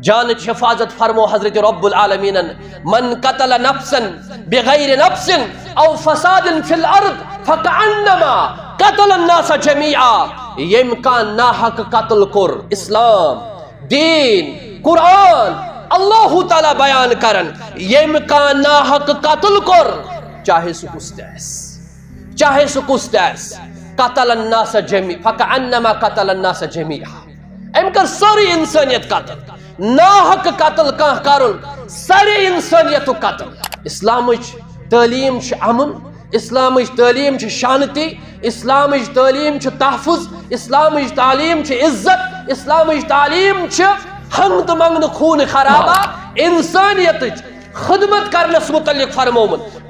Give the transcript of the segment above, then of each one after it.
جانچ حفاظت فرمو حضرت رب العالمین من قتل نفسا بغیر نفس او فساد فی الارض فکعنما قتل الناس جمیعا یم کا ناحق قتل کر اسلام دین قرآن اللہ تعالی بیان کرن یم کا ناحق قتل کر چاہے سو کستیس چاہے سو کستیس قتل الناس جمیعا فکعنما قتل الناس جمیعا ام کر ساری انسانیت قتل ناحق قتل کان کرن ساری انسانیت قتل اسلامچ تعلیم چھ امن اسلامچ تعلیم چھ شانتی اسلامچ تعلیم چھ تحفظ اسلامچ تعلیم چھ عزت اسلامچ تعلیم چھ ہنگت منگن خون خرابہ انسانیت خدمت کرنس متعلق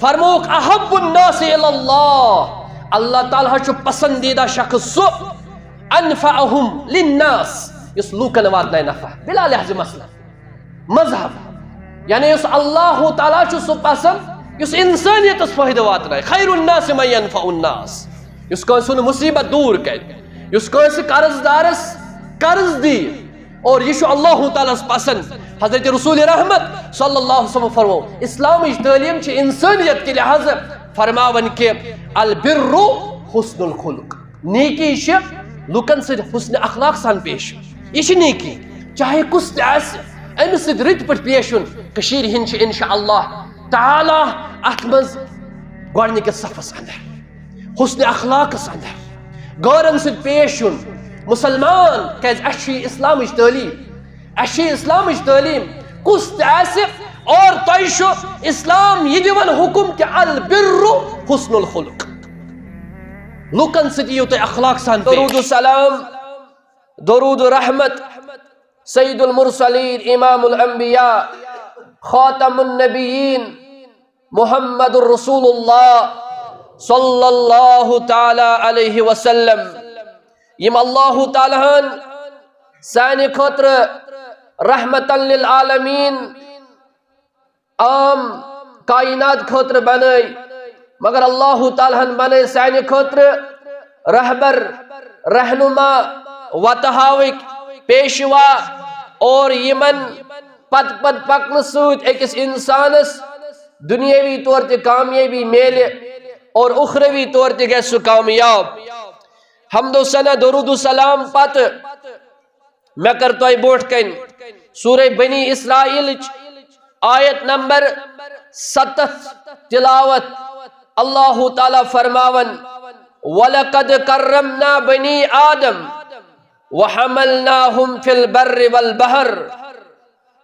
فرموک احب الناس اللہ اللہ تعالیٰ چھ پسندیدہ شخص سو انفعهم للناس اس لوکن واتنائے نفع بلا لحظ مسئلہ مذہب یعنی اس اللہ تعالیٰ چھ سو پسند اس انسانیت اس فائدہ واتنائے خیر الناس من ينفع الناس اس کو سن مصیبت دور کر اس کو اس قرض دارس قرض دی اور یہ شو اللہ تعالیٰ پسند حضرت رسول رحمت صلی اللہ علیہ وسلم فرمو اسلامی تعلیم چھ انسانیت کے لحاظ فرماون کہ البر حسن الخلق نیکی چھ لوکن سے حسن اخلاق سان پیش یہ نیکی چاہے کس تیس امس سے رت پٹ پیشن کشیر ہنچ انشاءاللہ تعالی اتمز گوڑنے کے صفس اندر حسن اخلاق اندر گورن سے پیشن مسلمان کیز اشی اسلامش تعلیم کس تیس اور تیشو اسلام یہ دیون حکم کہ البر حسن الخلق لوکن سے دیو تے اخلاق سان درود و سلام درود و رحمت سید المرسلین امام الانبیاء خاتم النبیین محمد الرسول اللہ صلی اللہ تعالی علیہ وسلم یم اللہ تعالی سانی خطر رحمتا للعالمین عام کائنات خطر بنائی مگر اللہ تعالیٰ بنے سانی خطر رہبر رہنما وتحاوک پیشوا اور یمن پت پت پکن سوت ایکس انسانس دنیاوی طور تے کامیابی میلے اور اخروی طور تے گیس کامیاب حمد و ثنا درود و سلام پت میں کرتوئی بوٹ کن سورہ بنی اسرائیل آیت نمبر 7 تلاوت اللہ تعالی فرماون وَلَقَدْ كَرَّمْنَا بَنِي آدم وَحَمَلْنَاهُمْ فِي الْبَرِّ وَالْبَحْرِ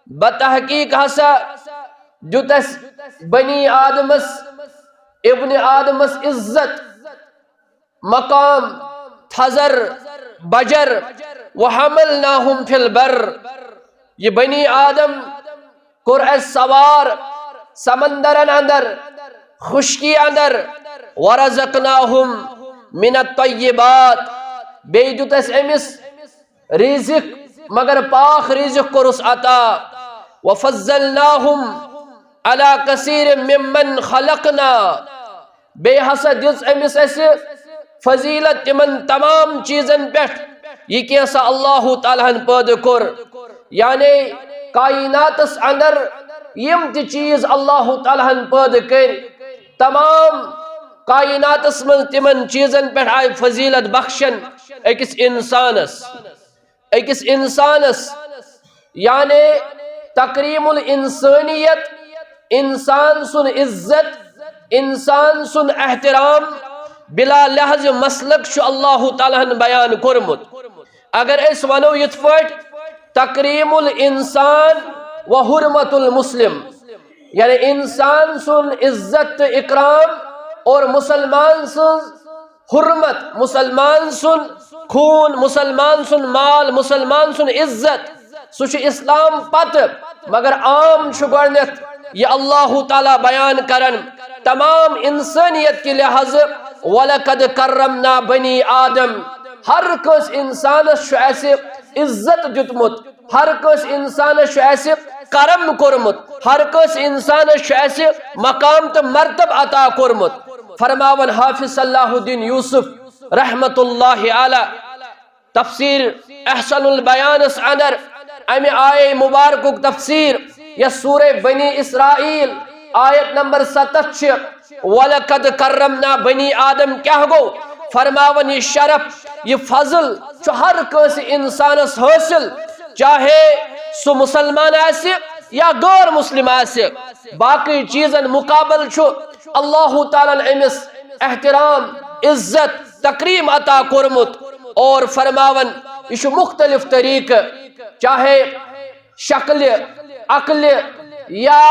بتحقیق ہسا جتس بنی آدمس ابن آدمس عزت مقام تھزر بجر وَحَمَلْنَاهُمْ فِي الْبَرِّ یہ بنی آدم قرآن سوار سمندرن اندر خشکی اندر ورزقناہم من الطیبات بیجتس امس رزق مگر پاک رزق کرس عطا وفضلناہم علی کثیر ممن خلقنا بے حسد دس امس اس فضیلت من تمام چیزن پیٹھ یہ کیسا اللہ تعالیٰ پیدا کر یعنی کائناتس اندر یم تی چیز اللہ تعالیٰ پیدا کر تمام کائناتس من تمن چیزن پر آئی فضیلت بخشن ایکس انسانس یعنی تقریم الانسانیت انسان سن عزت انسان سن احترام بلا لحظ مسلک شو اللہ تعالیٰ بیان کرمت اگر اس ونو یتفٹ تقریم الانسان و حرمت المسلم یعنی انسان سن عزت اکرام اور مسلمان سن حرمت مسلمان سن خون مسلمان سن مال مسلمان سن عزت سوچ اسلام پت مگر عام شگرنت یہ اللہ تعالی بیان کرن تمام انسانیت کی لحاظ وَلَقَدْ كَرَّمْنَا بَنِي آدم ہر کس انسان شو ایسے عزت جتمت ہر کس انسان شو ایسے کرم کرمت ہر کس انسان شو ایسے مقام تو مرتب عطا کرمت فرماون حافظ صلاح الدین یوسف رحمت اللہ علی تفسیر احسن البیان اندر امی آئے مبارک تفسیر یا سورہ بنی اسرائیل آیت نمبر 7 وَلَقَدْ كَرَّمْنَا بنی آدم کیا گو فرماون یہ شرف یہ فضل جو ہر کس انسانس حاصل چاہے سو مسلمان آسے یا غیر مسلم آسے باقی چیزن مقابل چھو اللہ تعالیٰ امس احترام عزت تکریم عطا کرمت اور فرماون یہ مختلف طریقہ چاہے شکل عقل یا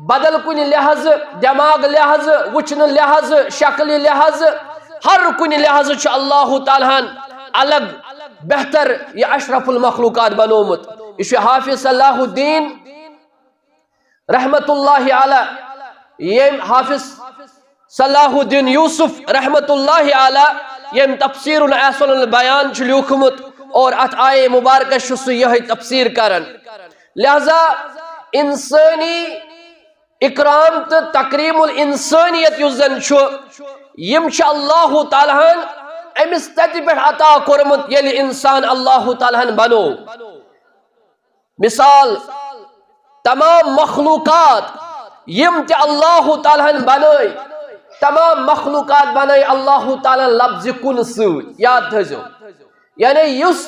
بدل کن لحاظ دماغ لحاظ وچن لحاظ شکل لحاظ ہر کن لحاظ چھ اللہ تعالیٰ الگ بہتر یہ اشرف المخلوقات بنومت یہ حافظ صلاح الدین رحمت اللہ علیہ یہ حافظ صلاح الدین یوسف رحمت اللہ علیہ یہ تفسیر احسن البیان چھ لیوکھمت اور ات آئے مبارکہ شسو یہ تفسیر کرن لہذا انسانی اکرام تو تکریم الانسانیت یزن چھو یم چھ اللہ تعالیٰ امس تتی پہ عطا کرمت یلی انسان اللہ تعالیٰ بنو مثال تمام مخلوقات یم تی اللہ تعالیٰ بنائی تمام مخلوقات بنائی اللہ تعالیٰ لفظ کن سوت یاد تھو یعنی یس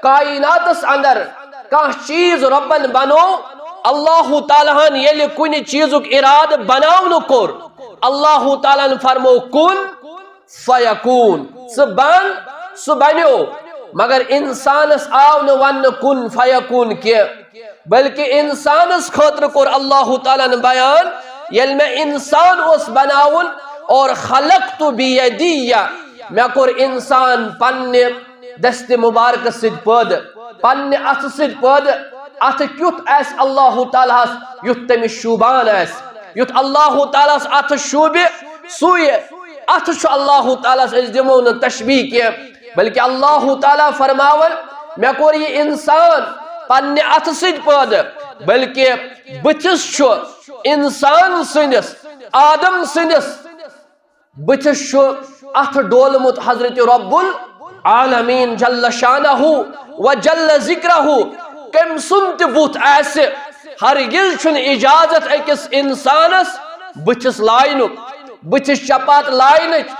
کائنات اندر کان چیز ربن بنو اللہ تعالیٰ یلی کن چیزک اراد بناون کور اللہ تعالیٰ فرمو کن فیکون سبن سبنیو مگر انسانس آو نہ ون کن فیکون کی بلکہ انسانس خاطر کور اللہ تعالیٰ نے بیان یل میں انسان اس بناون اور خلقت بیدی میں کور انسان پنہ دست مبارک سد پد پنہ اتھ سد پد اتھ کیت ایس اللہ تعالیٰ یت تمس شوبان ایس یت اللہ تعالیٰ اتھ شوبہ سوئے اتھ چھ اللہ تعالیٰ اس دمون تشبیہ کی بلکہ اللہ تعالیٰ فرماون میں کور یہ انسان پنہ اتھ سد پد بلکہ بتس چھ انسان سندس آدم سندس بتس چھ اتھ ڈولمت حضرت رب العالمین جل شانہ و جل ذکرہ کم سنت بت ایسے ہرگز چھن اجازت اکس انسانس بتس لائنک بتس چپات لائنک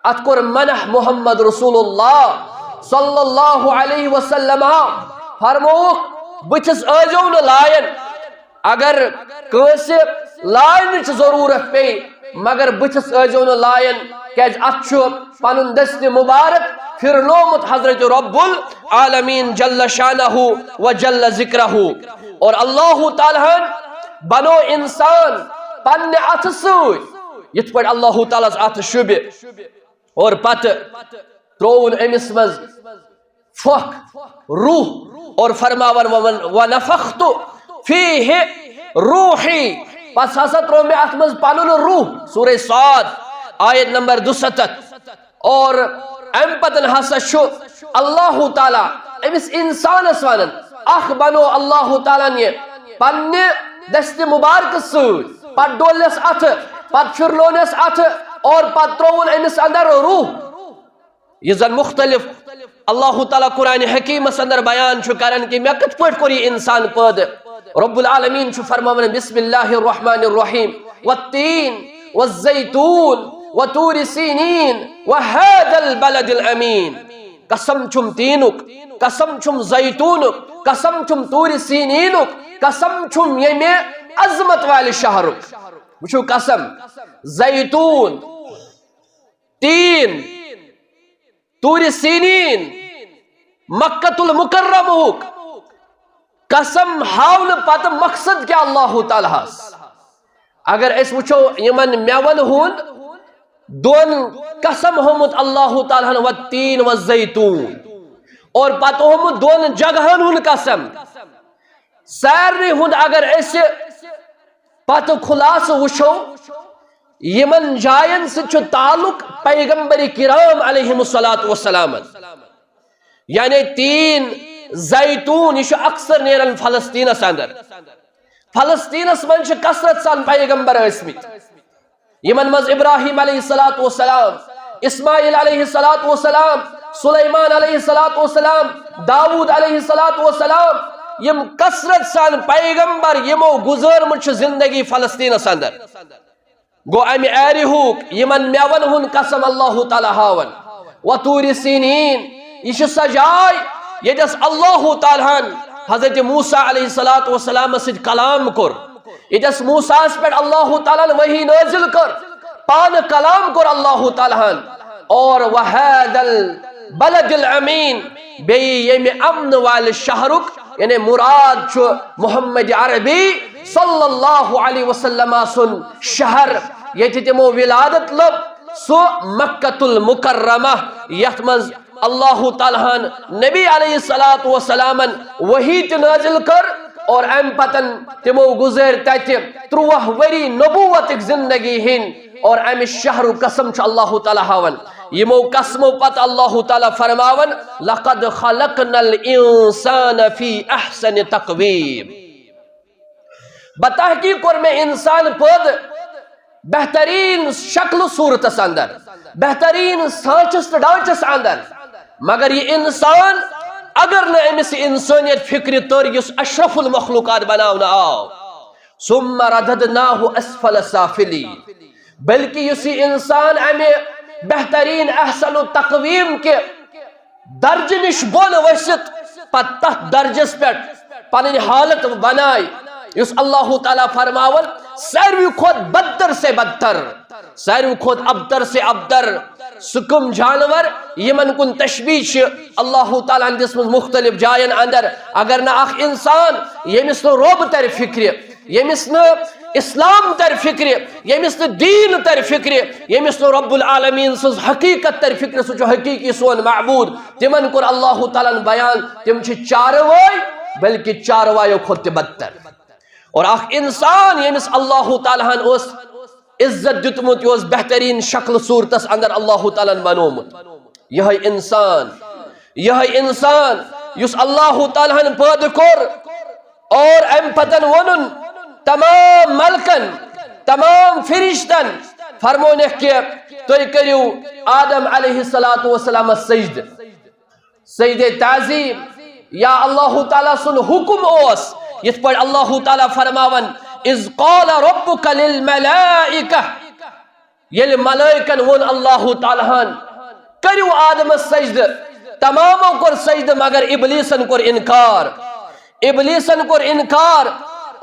ات کور منح محمد رسول اللہ صلی اللہ علیہ وسلم فرموک بتس ازو ن لائن اگر کس لائن ضرورت پی مگر بتس ازو ن لائن کیاز ات پن دست مبارک پھرنومت حضرت رب العالمین جل شانہ و جل ذکرہ اور اللہ تعالیٰ بنو انسان پنہ اتھ سوت یت پہ اللہ تعالیٰ اتھ شبہ اور پتہ ترون امس مز فخ روح اور فرماون ونفخت فیہ روحی پس ہسا ترو میں ات مز پنن روح سورہ صاد آیت نمبر 62 اور ام پتن ہسا شو اللہ تعالیٰ امس انسان ونن اخ بنو اللہ تعالیٰ نے پنہ دست مبارک سوت پت ڈولس اتھ پت پھرلونس اتھ اور پت ترون امس اندر روح یہ زن مختلف اللہ تعالیٰ قرآن حکیم اندر بیان چھو کرن کہ میں کت پوٹ کوری انسان پد رب العالمین چھو فرماون بسم اللہ الرحمن الرحیم والتین والزیتون وطور سینین وهذا البلد الامین قسم چھم تینک قسم چھم زیتونک قسم چھم طور سینینک قسم چھم یمی عظمت والی شہرک وچھو قسم زیتون تین طور سینین مکۃ المکرمہ قسم ہاون پتہ مقصد کیا اللہ تعالیٰ اگر اس وچھو یمن میون ہون دون قسم ہومت اللہ تعالیٰ والتین والزیتون اور پتہ ہومت دون جگہن ہون قسم سارے ہون اگر اس پتہ خلاص وچھو یمن جائن سے چھو تعلق پیغمبر کرام علیہ السلام یعنی تین زیتون یہ اکثر نیرن فلسطین اندر فلسطین من کثرت سان پیغمبر اسمت یمن مز ابراہیم علیہ السلام اسماعیل علیہ السلام سلیمان علیہ السلام، داود علیہ السلام، یم کثرت سان پیغمبر یمو گزرمت زندگی فلسطینس اندر گو امہ ایرہوک یمن میون ہن قسم اللہ تعالی ہاون وطور سینین یہ سہ جائے یتس اللہ تعالیٰ حضرت موسیٰ علیہ السلام سۭتۍ کلام کور، یتس موسیٰ پہ اللہ تعالیٰ وحی نازل کر، پان کلام کور اللہ تعالیٰ اور وحید البلد الامین بیٚیہِ ییٚمہِ امن والہِ شہرک یعنی مراد چھُ محمد عربی صلی اللہ علیہ وسلم سن شہر ییٚتہِ تِمو ولادت لب سو مکۃ المکرمہ یتھ منٛز اللہ تعالیٰ نبی علیہ السلام وحی نازل کر اور ام پتن تمو گزر تت 30 وری نبوتک زندگی ہن اور ام شہر قسم چھ اللہ تعالیٰ ہاون یمو قسمو پت اللہ تعالیٰ فرماون لقد خلقنا الانسان فی احسن تقویم، بتحقیق کور میں انسان پد بہترین شکل صورتس اندر، بہترین سانچس تو ڈانچس اندر، مگر یہ انسان اگر نہ امس انسانیت فکر تر اس اشرف المخلوقات بناونا آو ثم رددناہ اسفل سافلین، بلکہ اس انسان امہ بہترین احسن تقویم کے درج نش بون ورست پت تت درجس پہ پنن حالت بنائی اس اللہ تعالیٰ فرماون ساروی کھوت بدتر سے بدتر، ساروی کھوت ابتر سے ابتر سکم جانور یمن کن تشبیہ اللہ تعالیٰ دس مختلف جائن اندر، اگر نہ اخ انسان یمس نو رب تر فکر، یمس نو اسلام تر فکر، یمس نو دین تر فکر، یمس نو رب العالمین سز حقیقت تر فکر، سو حقیقی سون معبود تمن کور اللہ تعالیٰ بیان تم چاروائی بلکہ چاروایو کھوت بدتر، اور اخ انسان یمس اللہ تعالیٰ اس عزت دتمت اس بہترین شکل صورتس اندر اللہ تعالیٰ بنومت، یہ انسان یس اللہ تعالیٰ پید کور اور ام پتن ونن تمام ملکن تمام فرشتن فرمونک کہ تُہۍ کٔرِو آدم علیہ السلام سجد تعظیم، یا اللہ تعالیٰ سن حکم اوس یت پر اللہ تعالیٰ فرماون اذ قال ربک للملائکہ، یل ملائکن ون اللہ تعالیٰ کریو آدم سجد، تمامو کر سجد مگر ابلیسن کر انکار، ابلیسن کر انکار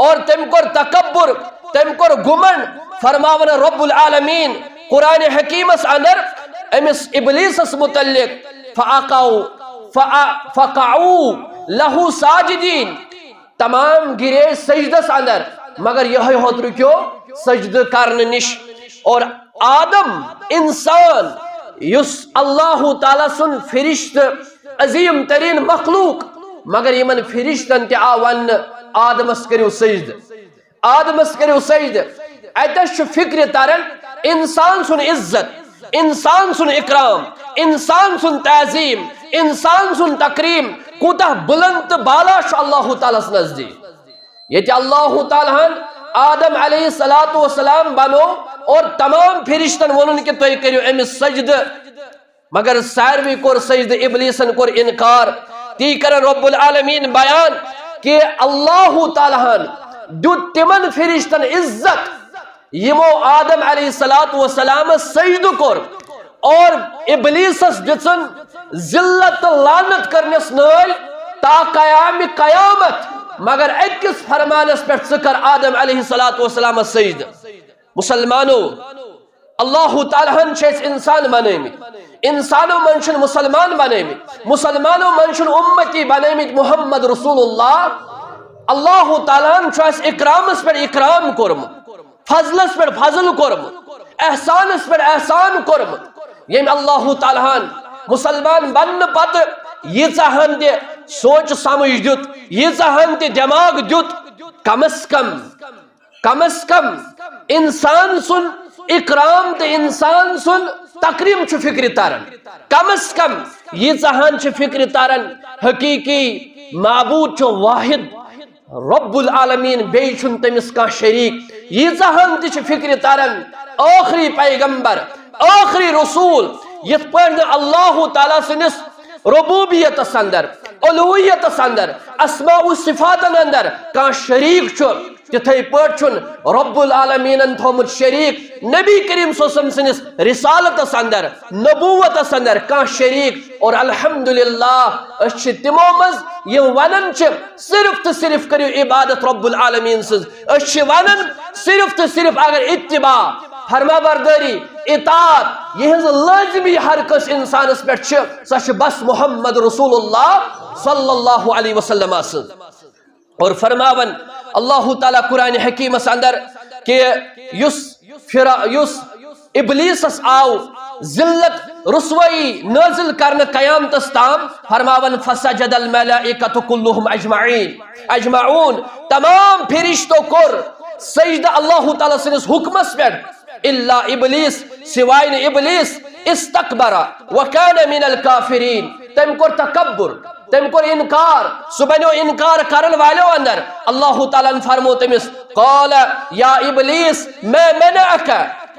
اور تم کر تکبر، تم کر گمن، فرماون رب العالمین قرآن حکیمس اندر امس ابلیسس متعلق فقعو لہو ساجدین، تمام گرے سجدس اندر مگر یہ ہوت رکیو سجد کرن نش، اور آدم انسان یس اللہ تعالیٰ سن فرشت عظیم ترین مخلوق مگر یمن فرشتن تے آون آدمس کریو سجد، آدمس کریو سجد، اتش فکر ترن انسان سن عزت، انسان سن اکرام، انسان سن تعظیم، انسان سن تکریم کوتہ بلند بالا چھ اللہ تعالیٰ نزدیک، یہ اللہ تعالیٰ آدم علیہ السلام بنو اور تمام فرشتن ونن کہ تُہۍ کریو امس سجد، مگر ساروی کور سجد ابلیسن کور انکار، تی کر رب العالمین بیان کہ اللہ تعالیٰ دیت تمن فرشتن عزت یمو آدم علیہ السلام سجد کور، اور ابلیسس دژن ذلت لعنت کرنس نٲلۍ تا قیام قیامت، مگر اکس فرمانس پہ ذکر آدم علیہ السلام سجد۔ مسلمانو اللہ تعالیٰ چھس انسان بنیمت، انسانو منشن مسلمان بنیمت، مسلمانو منشن امتی بنیمت محمد رسول اللہ، اللہ تعالیٰ چھس اکرامس پہ اکرام کورمت، فضلس پہ فضل کورمت، احسانس پہ احسان کورمت، یم اللہ تعالیٰ مسلمان بنن پتہ ییژاہن تہ سوچ سمجھ دیت، ییژاہن تہ دماغ دیت، کم از کم انسان سن اکرام تہ انسان سن تکریم چھ فکر ترن، کم از کم ییژاہن چھ فکر ترن حقیقی معبود چھ واحد رب العالمین، بیٚیہِ چھُنہٕ تٔمِس کانٛہہ شریک، ییژاہن تہ چھ فکر ترن آخری پیغمبر، آخری رسول یت پہ اللہ تعالیٰ سنس ربوبیت اندر الوہیت اندر اسماء و صفات اندر کان شریک چھو تتھے پٹھن رب العالمین تھومت شریک نبی کریم صلی اللہ علیہ وسلم سنس رسالت اندر نبوت اندر کان شریک اور الحمدللہ اس تمو مز یہ ونن صرف تو صرف کرو عبادت رب العالمین سز اس ونن صرف تو صرف اگر اتباع فرما برداری اطاعت یہ لازمی ہر کس انسانس پہ سہ بس محمد رسول اللہ صلی اللہ علیہ وسلم اور فرماون اللہ تعالیٰ قرآن حکیم اندر کہ یس ابلیس آو ذلت رسوائی نازل کرنے قیامتس تام فرماون فسجد الملائکۃ کلہم اجمعون تمام فرشتوں کور سجدہ اللہ تعالیٰ سنس حکمس پہ الا ابلیس سوائے ابلیس استکبر وکان من الکافرین تم کور تکبر تم کور انکار سو بنو انکار کرن والو اندر اللہ تعالیٰ فرمو تمس قال یا ابلیس ما منعک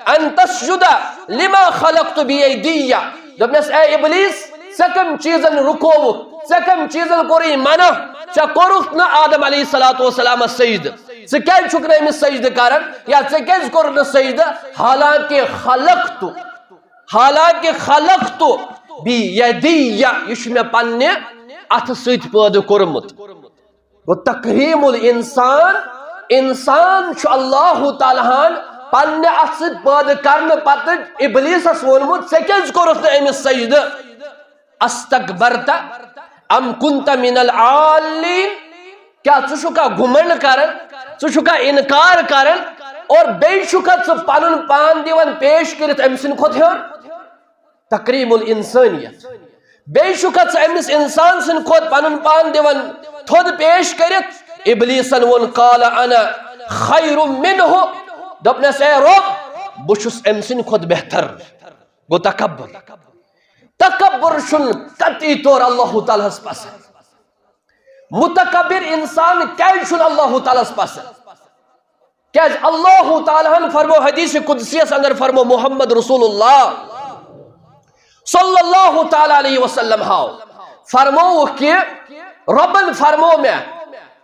ان تسجد لما خلقت بیدی دپنس اے ابلیس سکم چیزن رکوک سکم چیزن کوری منع چا کورت نا آدم علیہ السلام سجد ژٕ چھُکھ نہٕ أمِس سجدٕ کران یا ژےٚ کیازِ کوٚرُتھ نہٕ سجدٕ حالانکہ خلقت بیدی یہ چھُ مےٚ پننہِ اتھٕ سۭتۍ پٲدٕ کوٚرمُت گوٚو تکریٖم الانسان انسان چھُ اللہ تعالیٰ ہن پننہِ اتھٕ سۭتۍ پٲدٕ کرنہٕ پتہٕ ابلیسس ووٚنمُت ژےٚ کیازِ کوٚرُتھ نہٕ أمِس سجدٕ استکبرت ام کنت من العالین کیا ژٕ چھُکھا گھمنڈ کران ژٕ چھُکھا انکار کران اور بیٚیہِ چھُکھا ژٕ پنُن پان دِوان پیش کٔرِتھ أمۍ سٕنٛدِ کھۄتہٕ ہیوٚر تقریٖم الانسانیت بیٚیہِ چھُکھا ژٕ أمِس انسان سٕنٛدِ کھۄتہٕ پنُن پان دِوان تھوٚد پیش کٔرِتھ ابلیسن ووٚن قال انا خیر منہ دوٚپنس اے رۄب بہٕ چھُس أمۍ سٕنٛدِ کھۄتہٕ بہتر گوٚو تکبر تکبر چھُنہٕ قطعی طور اللہ تعالیٰ ہس پسند متکبر انسان کیازِ چھُنہٕ اللہ تعالیٰ ہس پسند کیازِ اللہ تعالیٰ ہن فرمو حدیث قدسیس اندر فرمو محمد رسول اللہ صلی اللہ تعالیٰ علیہ وسلم ہاو فرمو کہ ربن فرمو میں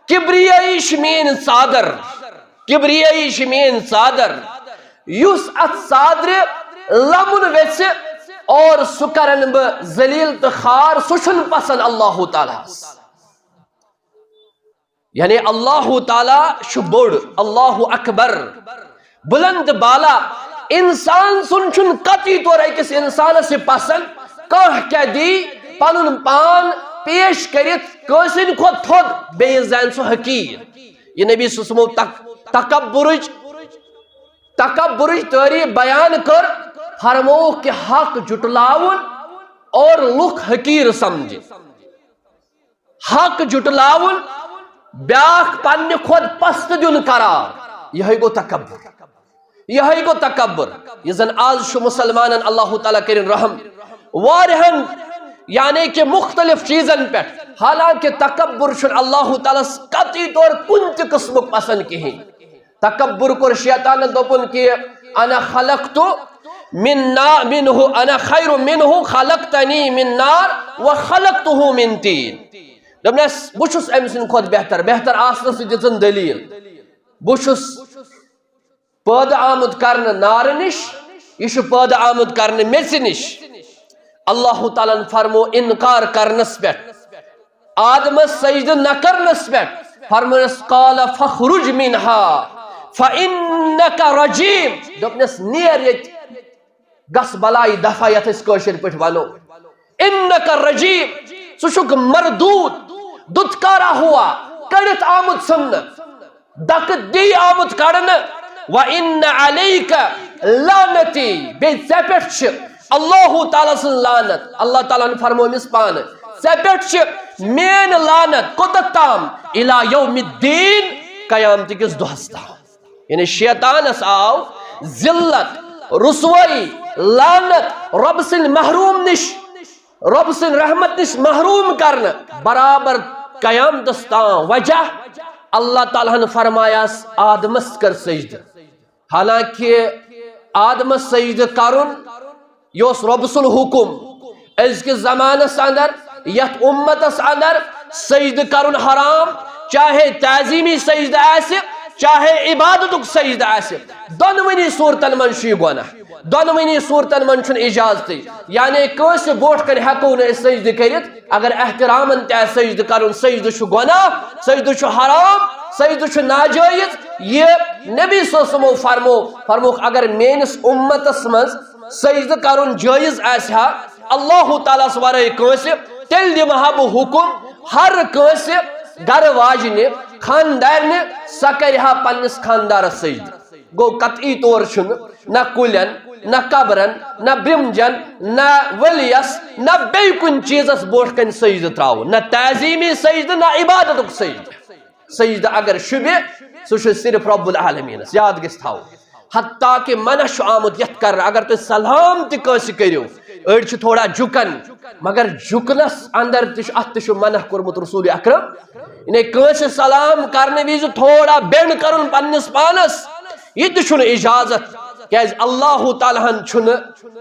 کبریائی شمین صادر کبریائی شمین صادر یس ات صادر لمن ویچ اور سہ کرن بہ ذلیل تو خار سہ چھن پسند اللہ تعالیٰ یعنی اللہ تعالیٰ چھ بوڑ اللہ اکبر بلند بالا انسان سن چھن قطعی طور أکس انسان سے پسند کانٛہہ کیا دی پنن پان پیش کرت کٲنٛسہِ کھۄتہٕ تھوٚد بیٚیِس زانہِ سُہ حقیٖر یہ نبی صلی اللہ علیہ وسلم تکبرٕچ تعریف بیان کر فرمو کہ حق جٹلاون اور لُکھ حقیٖر سمجھِ حق جٹلاون بیاکھ پننہِ کھۄتہٕ پست دیُن قرار یہے گوٚو تکبر یہے گوٚو تکبر یہ زن آز چھُ مسلمانن اللہ تعالیٰ کٔرِنۍ رحم واریاہن یعنی کہ مختلف چیزن پہ حالانکہ تکبر چھُنہٕ اللہ تعالیٰ قطعی طور کُنہِ تہِ قسمُک پسند کہیٖنۍ تکبر کوٚر شیطانن دوٚپُن کہ انا خلقت منہ انا خیر منہ خلقتنی من نار وخلقته من طین دوٚپنس بہٕ چھُس أمۍ سٕنٛدِ کھۄتہٕ بہتر بہتر آسنس دِژٕن دلیٖل بہٕ چھُس پٲدٕ آمُت کرنہٕ نارٕ نِش یہ چھُ پٲدٕ آمُت کرنہٕ میژِ نِش اللہ تعالیٰ فرمو انکار کرنس پہ آدمس سجدہ نہ کرنس پہ فرمونس قال فخرج منها فإنك رجیم دوٚپنس نیر ییٚتہِ گس بلائی دفع یتھ أسۍ کٲشِر پٲٹھۍ ونو انك رجیم ژٕ چھُکھ مردود دُتکارا ہوا کڑت آمُت ژھٕننہٕ دکہٕ دی آمُت کڑنہٕ وَإِنَّ عَلَيْكَ لَعْنَتِي بیٚیہِ ژےٚ پٮ۪ٹھ چھِ اللہ تعالیٰ سٕنٛز لعنت اللہ تعالیٰ ہن فرمو أمِس پانہٕ ژےٚ پٮ۪ٹھ چھِ میٲنۍ لعنت کوٚتتھ تام اِلی یوم الدین قیامتہٕ کِس دۄہس تام یعنی شیطانس آو ذلت رسوائی لعنت رب سٕنٛدِ محروم نش رب سٕنٛدِ رحمت نش محروم کرنہٕ برابر قیامتس تام وجہ اللہ تعالیٰ ہن فرمایاس آدمس کر سجدہ حالانکہ آدمس سجدہ کرن یہ رب سن حکم ازکس زمانس اندر یت امتس اندر سجدہ کرن حرام، چاہے تعظیمی سجدہ آسہ چاہے عبادت سجدہ آسہ، دونونی صورتن من چھ گناہ، دونونی صورتن من چھن اجازت، یعنی کٲنٛسہِ برونٛٹھ کَنہِ ہٮ۪کو نہٕ أسۍ سجدہ کٔرِتھ اگر احترامن تہِ آسہِ سجدہ کرُن، سجدہ چھُ گناہ، سجدہ چھُ حرام، سجدہ چھُ ناجٲیز۔ یہ نبی صلی اللہ علیہ وسلم فرموک اگر میٲنِس اُمتس منٛز سجدہ کرُن جٲیز آسہِ ہا اللہ تعالیٰ ہس ورٲے کٲنٛسہِ، تیٚلہِ دِمہٕ ہا بہٕ حکم ہر کٲنٛسہِ گرٕ واجنہِ خاندارنہِ سۄ کرِ ہا پننِس خاندارس سجدہ۔ گوٚو قطعی طور چھُنہٕ نہ کُلٮ۪ن نہ قبرن نہ برمجن نہ ؤلِیس نہ بیٚیہِ کُنہِ چیٖزس برونٛٹھ کَنہِ سجدہ تراوُن، نہ تعظیمی سجدہ نہ عبادتُک سجدہ۔ سجدہ اگر شُبہِ سُہ چھُ صرف رب العالمینس، یاد گژھِ تھاوُن۔ حتیٰ کہ منع چھُ آمُت یتھ کرنہٕ اگر تُہۍ سلام تہِ کٲنٛسہِ کٔرِو، أڑۍ چھِ تھوڑا جُکن مگر جُکنس اندر تہِ چھُ اتھ تہِ چھُ منع کوٚرمُت رسول اکرم، یعنی کٲنٛسہِ سلام کرنہٕ وِزِ تھوڑا بینڈ کرُن پننِس پانس، یہ تہِ چھُنہٕ اجازت، کیازِ اللہ تعالیٰ ہن چھُنہٕ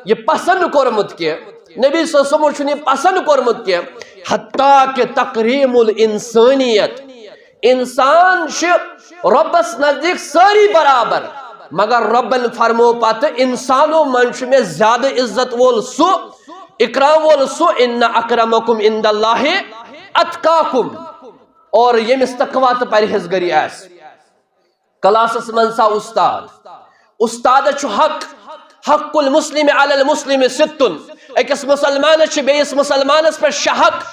یہ پسند کوٚرمُت کینٛہہ، نبی صلی اللہ علیہ وسلم چھُنہٕ یہ پسند کوٚرمُت کینٛہہ۔ حتیٰ کہ تقریم الانسانیت، انسان چھِ رۄبس نزدیک سٲری برابر، مگر ربن فرمو پتہٕ انسانو منٛز چھُ مےٚ زیادٕ عزت وول سُہ، اکرام وول سُہ، ان اکرمکم عند اللہ اتقاکم، اور ییٚمِس تقوا تہٕ پرہیزگٲری آسہِ۔ کلاسس منٛز سا استادس چھُ حق المسلم علی المسلم ستن، أکِس مسلمانس چھِ بیٚیِس مسلمانس پٮ۪ٹھ 6 حق۔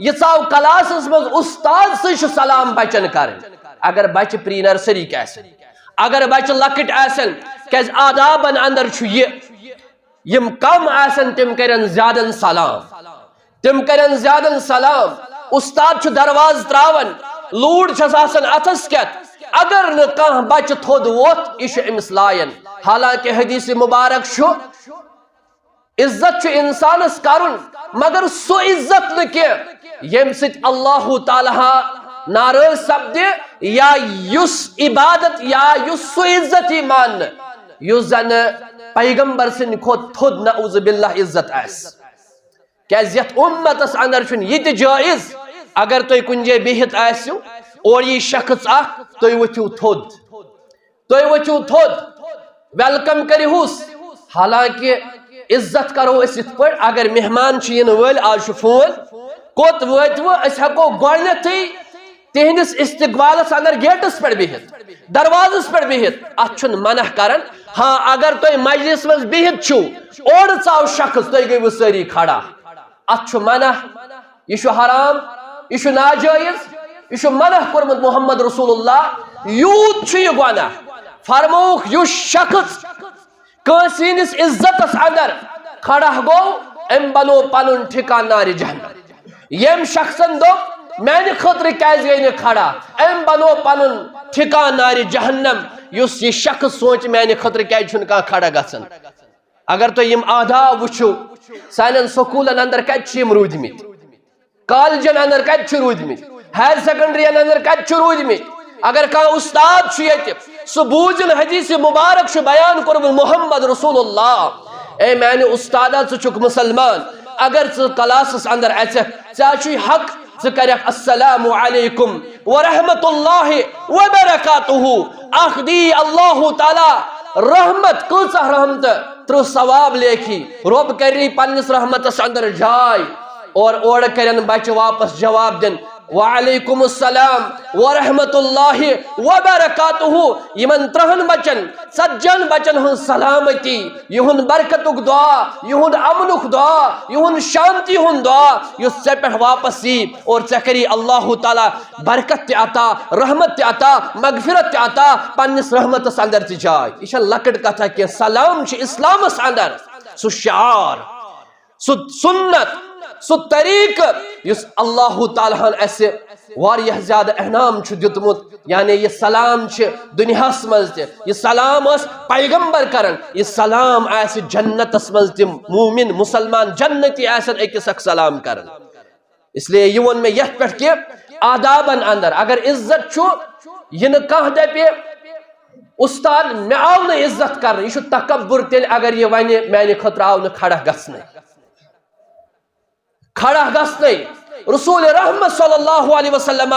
یہ ژاو کلاسس منٛز استاد سۭتۍ چھُ سلام بچن کرٕنۍ، اگر بچہ پری نرسری آسن، اگر بچہ لکٹ آسن، کیازِ آدابن اندر چھُ یہ یم کم آسن تم کرن زیادن سلام، تم کرن زیادن سلام۔ استاد چھُ درواز تراون، لوٗر چھس آسان اتھس کٮ۪تھ، اگر نہٕ کانٛہہ بچہ تھوٚد ووٚتھ یہِ چھُ أمِس لایان، حالانکہ حدیث مبارک چھُ عزت چھُ انسانس کرُن مگر سُہ عزت نہٕ کینٛہہ ییٚمہِ سۭتۍ اللہ تعالیٰ ناراض سپدِ، یا یُس عبادت یا یُس سُہ عزت یی ماننہٕ یُس زن پیغمبر سٕنٛدِ کھۄتہٕ تھوٚد نعوذ باللہ عزت آسہِ۔ کیازِ یتھ اُمتس اندر چھُنہٕ یہِ تہِ جٲیز اگر تُہۍ کُنہِ جایہِ بِہِتھ آسِو اور یی شخص اکھ تُہۍ ؤتھِو تھوٚد، تُہۍ ؤتھِو تھوٚد، ویلکم کٔرِہوس، حالانکہ عزت کرو أسۍ یِتھ پٲٹھۍ اگر مہمان چھِ یِنہٕ وٲلۍ، آز چھُ فون، کوٚت وٲتوٕ أسۍ ہٮ۪کو گۄڈنٮ۪تھٕے تہنٛدِس استقبالس اندر گیٹس پٮ۪ٹھ بِہِتھ، دروازس پٮ۪ٹھ بِہِتھ، اتھ چھُنہٕ منع کران۔ ہاں اگر تُہۍ مجلس منٛز بِہِتھ چھُو اورٕ ژاو شخص تُہۍ گٔیوٕ سٲری کھڑا، اتھ چھُ منع، یہِ چھُ حرام، یہِ چھُ ناجٲیز، یہِ چھُ منع کوٚرمُت محمد رسول اللہ۔ یوٗت چھُ یہِ گۄناہ، فرمووُکھ یُس شخص کٲنٛسہِ ہٕنٛدِس عزتس اندر کھڑا گوٚو أمۍ بنوو پنُن ٹھِکان نارِ جہنم۔ ییٚمۍ شخصن دوٚپ میانہِ خٲطرٕ کیازِ گٔے نہٕ کھڑا، أمۍ بنوو پنُن ٹھِکان نارِ جہنم۔ یُس یہِ شخص سونٛچ میانہِ خٲطرٕ کیازِ چھُنہٕ کانٛہہ کھڑا گژھان۔ اگر تُہۍ یِم آداب وٕچھِو سانٮ۪ن سکوٗلن اندر کتہِ چھِ یِم روٗدمٕتۍ، کالجن اندر کتہِ چھِ روٗدمٕتۍ، ہایر سیکنڈرین اندر کتہِ چھِ روٗدمٕتۍ۔ اگر کانٛہہ استاد چھُ ییٚتہِ سُہ بوٗزِن حدیث مبارک چھُ بیان کوٚرمُت محمد رسول اللہ، اے میانہِ استادا ژٕ چھُکھ مُسلمان، اگر ژٕ کلاسس اندر اژکھ ژےٚ چھُے حق ژٕ کرکھ السلام علیکم ورحمۃ اللہ وبرکاتہ، اکھ دی اللہ تعالیٰ رحمت، کۭژاہ رحمتہٕ 30 ثواب لیکھی، رۄب کری پننس رحمتس اندر جاے، اور اورٕ کرن بچہ واپس جواب دن وعلیکم السلام ورحمۃ اللہ وبرکاتہ۔ یمن 30 بچن 40 بچن ہنٛز سلامتی، یہُنٛد برکتُک دعا، یہُنٛد امنُک دعا، یہُنٛد شانتی ہُنٛد دعا یُس ژےٚ پٮ۪ٹھ واپس یی، اور ژےٚ کری اللہ تعالیٰ برکت تہِ عطا، رحمت تہِ عطا، مغفرت تہِ عطا، پننس رحمتس اندر تہِ جاے۔ یہ چھےٚ لۄکٕٹ کتھا کینٛہہ، سلام چھُ اسلامس اندر سُہ شعار، سُہ سنت، سُہ طریقہ یُس اللہ تعالیٰ ہن اسہِ واریاہ زیادٕ انعام چھُ دیُتمُت، یعنی یہ سلام چھِ دُنیاہس منٛز تہِ، یہ سلام ٲس پیغمبر کران، یہ سلام آسہِ جنتس منٛز تہِ، مومن مسلمان جنتی آسن أکِس اکھ سلام کران۔ اس لیے یہ ووٚن مےٚ یتھ پٮ۪ٹھ کہِ آدابن اندر اگر عزت چھُ، یہِ نہٕ کانٛہہ دپہِ استاد مے آو نا عزت کرنے یہ تکبر تیل اگر یہ ونہ میانہ خطر آو نا کھڑا گھنے رسول رحمت صلی اللہ علیہ وسلم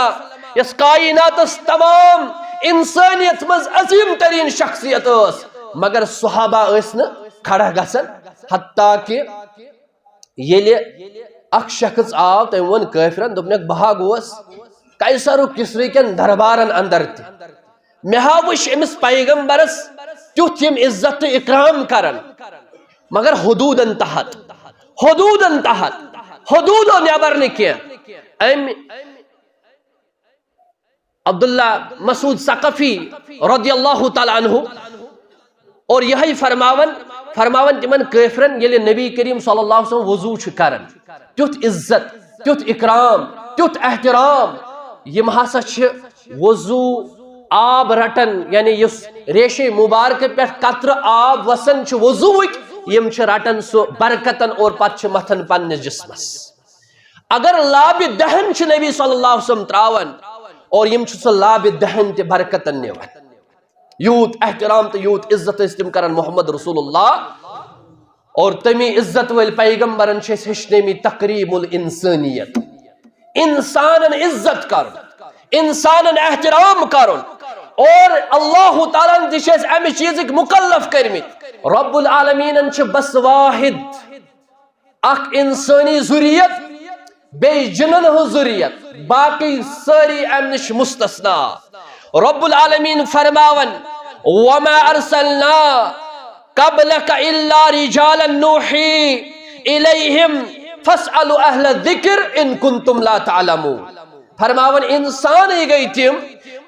یس کائنات تمام انسانیت مز عظیم ترین شخصیت اس مگر صحابہ اس نا کھڑا گھن حتیٰ کہ یل اخ شخص آو تم ون کافرن دپنک بہا گوس قیصر کسری کن دربارن اندر تہ مے ہاوش امس پیغمبرس تیتھ یم عزت تو اکرام کرن مگر حدودن تحت حدودو نیبر نکین عبداللہ مسعود ثقفی رضی اللہ تعالی عنہ اور یہی فرماون تمن کافرن یل نبی کریم صلی اللہ علیہ وسلم وضو چھ کرن تیتھ عزت تیتھ اکرام تیتھ احترام یم ہسا چھ وضو آب رٹن یعنی یس ریشے مبارک پہ قطر آب وسن چھ وضوک یم چھ رٹن سو برکتن اور پت چھ متھن پنس جسمس اگر لاب دہن چھ نبی صلی اللہ علیہ وسلم تراون اور یم چھ سو لاب دہن تے برکتن نیوان یوت احترام تو یوت عزت استم کرن محمد رسول اللہ اور تمی عزت ول پیغمبرن چھ ہشنمی تقریب الانسانیت انسانن عزت کرن انسانن احترام کرن اور اللہ تعالیٰ تشیز امی چیزک مکلف کرمت رب العالمین چھ بس واحد اخ انسانی ذریت بے جنن ہو ذریت باقی ساری امنش مستثنا رب العالمین فرماون وما ارسلنا قبلك الا رجالا نوحی الیہم فاسألوا اہل الذکر ان کنتم لا تعلمون فرماون انسان ہی گئی تم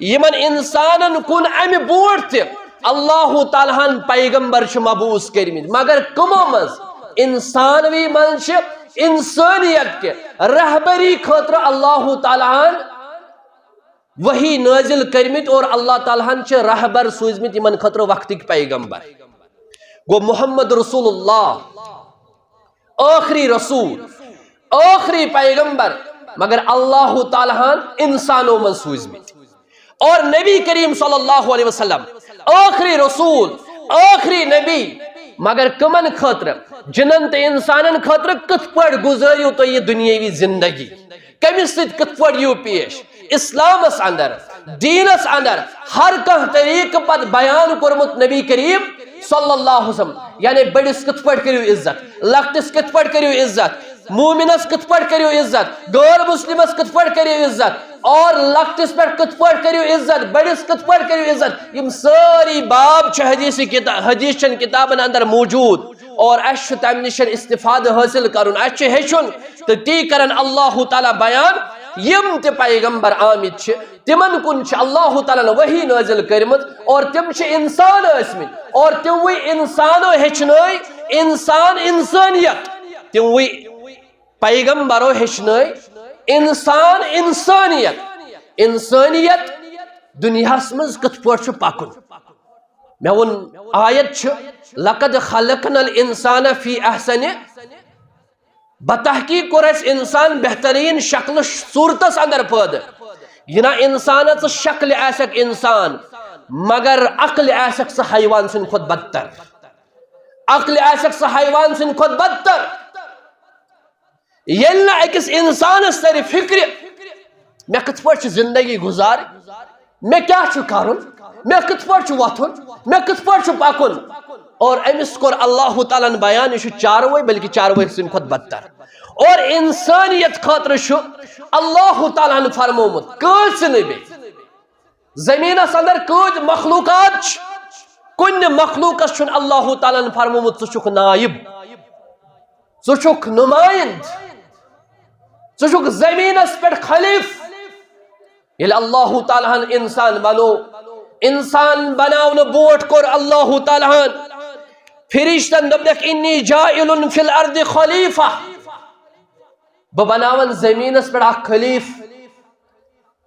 یمن انسانن کن امی بوٹ تہ اللہ تعالیٰ پیغمبر چھ مبعوث کرمت مگر کمو مز انسانوی من چھ انسانیت کے رہبری خاطر اللہ تعالیٰ وہی نازل کرمت اور اللہ تعالیٰ چھ رہبر سوزمت یمن خاطر وقتک پیغمبر گو محمد رسول اللہ آخری رسول آخری پیغمبر مگر اللہ تعالیٰ انسانوں من سوزمت اور نبی کریم صلی اللہ علیہ وسلم آخری رسول آخری نبی مگر کمن خاطر جنن تے انسانن خاطر کت پڑ گزاریو تو یہ دنیاوی زندگی کمی سید کت پڑ یو پیش اسلام اس اندر دین اس اندر ہر کہ طریق پر بیان کرمت نبی کریم صلی اللہ علیہ وسلم یعنی بڑس کت پڑ کریو عزت لکٹس کت پڑ کریو عزت مومنس کت پڑ کریو عزت غیر مسلمس کت پڑ کریو عزت اور لکٹس پر کت پڑ کریو عزت بڑس کت پڑ کریو عزت یم ساری باب چھ حدیث چن کتابن اندر موجود اور اش تم نشن استفادہ حاصل کرن اچ ہیچن تو تی کرن اللہ تعالی بیان یم تے پیغمبر آمد چھ تمن کن چھ اللہ تعالی وحی نازل کرمت اور تم چھ انسان اسمت اور تم وی انسانو ہیچنائی انسان انسانیت تم وی پیغمبرو ہیچنائی انسان انسانیت دنیا مز کت پہ پکن میں ون آیت لقد خلقنا الانسان فی احسن بتحقیق کور اس انسان بہترین شکل صورتس اندر پید یہ نا انسان شکل ایسک انسان مگر عقل ایسک سا حیوان سن خود بدتر عقل ایسک سا حیوان سن خود بدتر یلنا اکس انسان سر فکر میں کت پہ زندگی گزار میں کیا کرن میں کت پہ وتھن میں کت پہ پکن اور امس کور اللہ تعالیٰ بیان یہ چاروے بلکہ چاروے سن کھت بدتر اور انسانیت خاطر اللہ تعالیٰ فرمومت کس نبی زمینس اندر کج مخلوقات کن مخلوقس چھن اللہ تعالیٰ فرمومت ژٕ نائب ژٕ نمائند ژٕ زمینس پہ خلیف یل اللہ تعالیٰ انسان بنو انسان بناون بوٹ کور اللہ تعالیٰ فرشتن دبنک انی جائل فی الارض خلیفہ بناون زمینس پہ اخ خلیف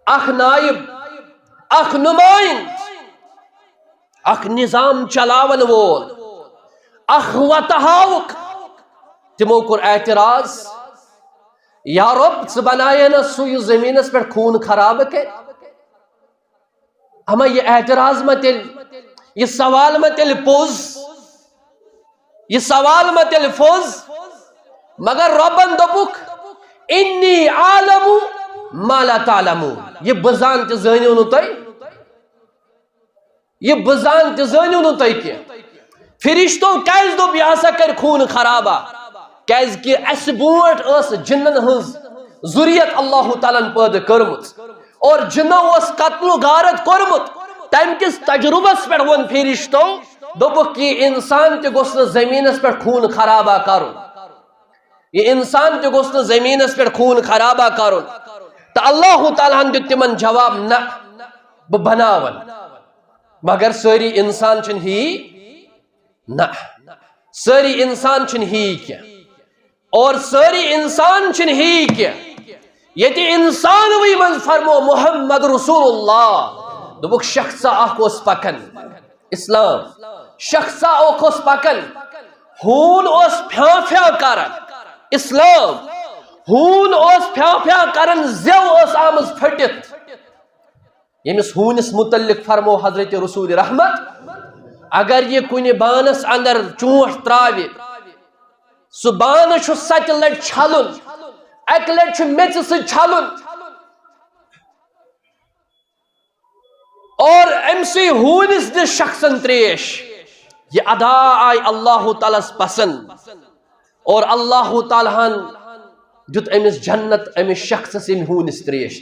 اخ نائب اخ نمائند اخ نظام چلاون وول اخ وتہاوک تمو کور اعتراض یا رب ژٕ بنائے نا سو زمینس پہ خون خراب کے ہما یہ اعتراض ما تیل یہ سوال میں تیل پوز، یہ سوال میں تیل فوز، مگر ربن دبک انی عالم ما لا تعلمون، یہ بزان تی زانیو نو تای، یہ بزان تی زانیو نو تای کی فرشتو کیز دو بیاسا کر خون خرابا، کیز کی اس بوٹ اس جنن ہنز ذریت اللہ تعالیٰ پیدا کرمت اور جنو اس قتل و غارت کرمت، تم کس تجربس پر ون فرشتو دوپک کی انسان تے گوسن زمینس پر خون خرابا کرن، یہ انسان تے گوسن زمینس پر خون خرابا کرن، تو اللہ تعالیٰ نے تمن جواب نہ بناون، مگر ساری انسان چھن ہی نہ، ساری انسان چھن ہی کیا، اور ساری انسان چھن ہی کیا، یہ تی انسان وی من فرمو محمد رسول اللہ دوپک شخصا اخوس پکن اسلام، شخصا اخوس پکن ہون اس پھیا پھیا کرن اسلام، ہون اس پھیا پھیا کرن زیو اس آمز پھٹت، یمس ہونس متعلق فرمو حضرت رسول رحمت اگر یہ کنی بانس اندر چونٹ تراوی سو بان چھو سچ لٹ چھلن، ایک لٹ چھو میچ سے چھلن، اور امسی ہونس دے شخصن تریش، یہ ادا آئی اللہ تعالیٰ پسند، اور اللہ تعالیٰ جت امس جنت امس شخص سے ہونس تریش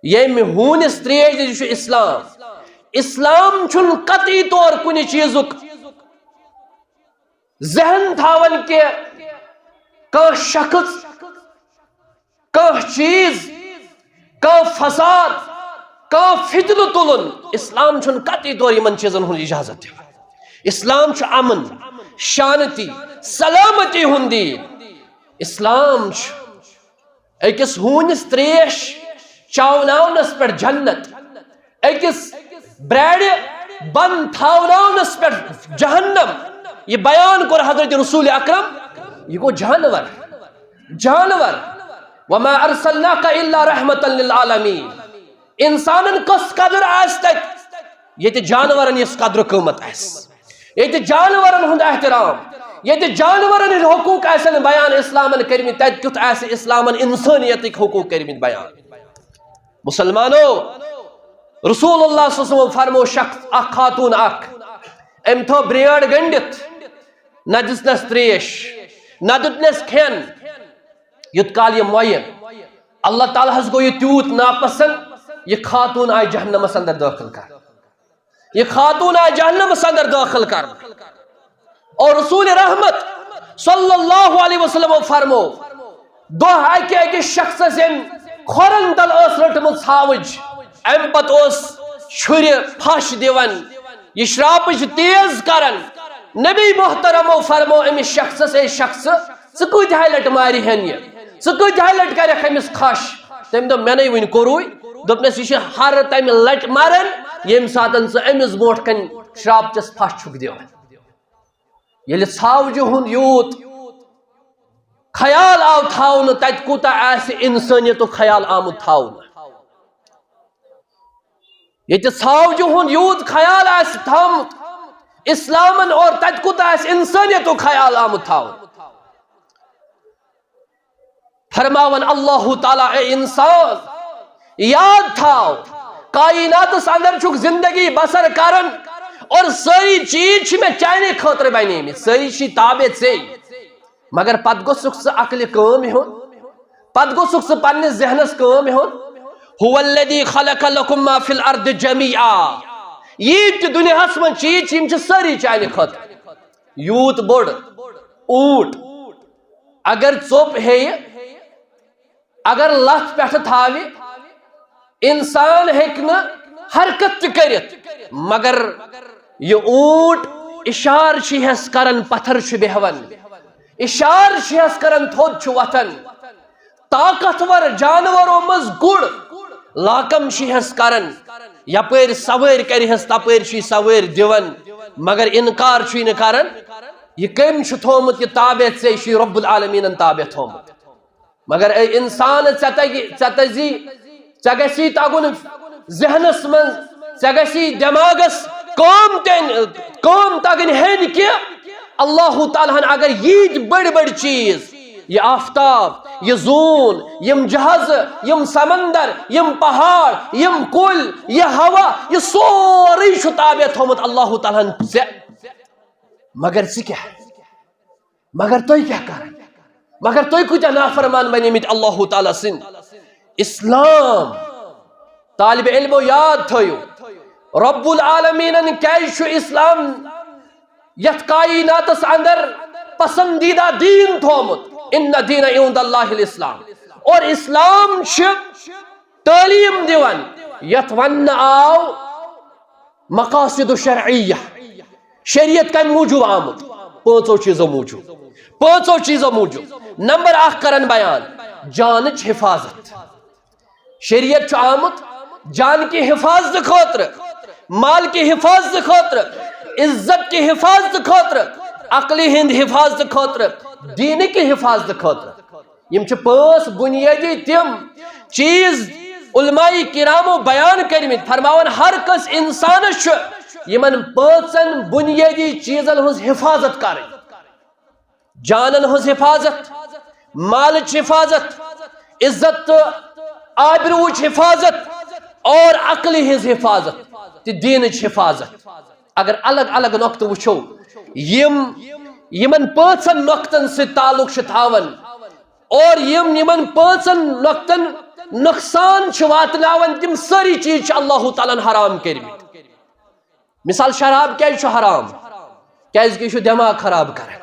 یہ ہونس تریش دی چھو اسلام، اسلام چھن قطعی طور کنی چیزک ذہن تھاون کے کان شخص، کان چیز، کان فساد، کان فتن تلن، اسلام چھن قطعی طور یمن چیزن ہن اجازت دے، اسلام چھ امن، شانتی، سلامتی ہندی، اسلام چھ ایکس ہونس تریش چاوناونس پر جنت، ایکس بریڈ بن تھاوناونس پر جہنم، یہ بیان کر حضرت رسول اکرم، یہ کو جانور جانور وما ارسلناک الا رحمتا للعالمین، انسانن کس قدر آس تک یہ تے جانورن اس قدر قیمت آس، یہ تے جانورن ہند احترام، یہ تے جانورن حقوق ایسن بیان اسلامن کرمی، تیت کت ایسے اسلامن انسانیت حقوق کرمی بیان۔ مسلمانو رسول اللہ صلی اللہ علیہ وسلم فرمو شخص اخ خاتون اخ ام تھو بریڈ گنڈت نہ دسنس تریش نہ دتنس کھین یت کال یہ موین، اللہ تعالیٰ حس گو یہ تیوت ناپسند، یہ خاتون آئی جہنم اندر داخل کر، یہ خاتون آئی جہنم اندر داخل کر، اور رسول رحمت صلی اللہ علیہ وسلم فرمو دو ہے کہ شخص سن کھورن تل اس رٹمت ژھاوج، ام پت اس چھری پھش دیون، یہ شراپچ تیز کرن، نبی محترم فرمو امس شخص سے شخص ژٕ کۭتیاہ لٹ ماری ہن یہ، ژٕ کۭتیاہ لٹ کرکھ امس کھش، تم دپ میں ون کوروے، دپنس یہ ہر تمہ لٹ مرن یم ساتن ژٕ امس برونٹھ کن شراپچس پھش چھک دِوان۔ ییٚلہِ ژھاوجہِ ہُنٛد یوٗت خیال آو تھاونہٕ تتہِ کوٗتاہ آسہِ انسٲنیتُک خیال آمُت تھاونہٕ، ییٚتہِ ژھاوجہِ ہُنٛد یوٗت خیال آسہِ تھومُت اسلامن، اور تتہِ کوٗتاہ آسہِ انسٲنیتُک خیال آمُت تھاونہٕ۔ فرماون اللہ تعالیٰ اے انسان یاد تھاو کائناتس اندر چھُکھ زندگی بسر کرن، اور ساری چیز چھ میں چانے خاطر بنے، ساری چیز تابع ژے، مگر پت گوٚژھُکھ ژٕ عقلہِ کٲم ہیوٚن، پت گوٚژھُکھ ژٕ پننِس ذہنس کٲم ہیوٚن۔ هو الذی خلق لکم ما فی الارض جمیعا، یہ تہِ دنیاہس منٛز چیز یم چھ ساری چانہِ خاطر، یوٗت بوٚڑ اوٗٹ اگر ژوٚپ ہیٚیہِ، اگر لتھ پٮ۪ٹھٕ تھاوِ، انسان ہیٚکہِ نہٕ حرکت تہِ کٔرِتھ، مگر یہ اونٹ اشار چھس کرن پتھر چھ بیہون، اشار چھس کرن تھود چھ وتھن، طاقتور جانوروں مز گڑ لاکم چھس کرن، یپر سوٲرۍ کرہس تپر چھ سوٲرۍ دِوان، مگر انکار چھ نہٕ کرن، یہ کم چھ تھومت یہ تابع ژے چھ رب العالمین تابع تھومت، مگر اے انسان ژے گژھی تگن ذہنس من سگسی دماغس قوم تگن ہین کہ اللہ تعالیٰ اگر یہ بڑ بڑ چیز یہ آفتاب یہ زون یم جہاز یم سمندر یم پہاڑ یم کل یہ ہوا یہ سوری تابع تھومت اللہ تعالیٰ مگر کیا مگر تو کیا کر مگر تو کچھ نافرمان بنیمت اللہ تعالیٰ سن اسلام طالب علم یاد تھیو رب العالمین کیش اسلام یت کائناتس اندر پسندیدہ دین تھومت ان دین عند اللہ الاسلام اور اسلام تعلیم دیوان یت ون آو مقاصد شرعیہ شریعت کا موجود آمد پانچوں چیزوں موجود نمبر 1 کرن بیان جانچ حفاظت شریعت آمد جان کی حفاظت خاطر مال کی حفاظت خاطر عزت کی حفاظت خاطر عقلی ہند حفاظت خاطر دین کی حفاظت خاطر یم چھ 5 بنیادی تم چیز علماء کرامو بیان کرمت فرماون ہر کس انسان یمن 5 بنیادی چیزن ہز حفاظت کریں جانن ہز حفاظت مالچ حفاظت عزت آبروچ حفاظت اور عقلی ہز حفاظت دینچ حفاظت اگر الگ الگ نقطہ وچھو یمن 5 نقطن سے تعلق تھاون اور یمن 5 نقطن نقصان واتناون تم ساری چیز اللہ تعالیٰ حرام کرمت مثال شراب کیا حرام کہ دماغ خراب کرن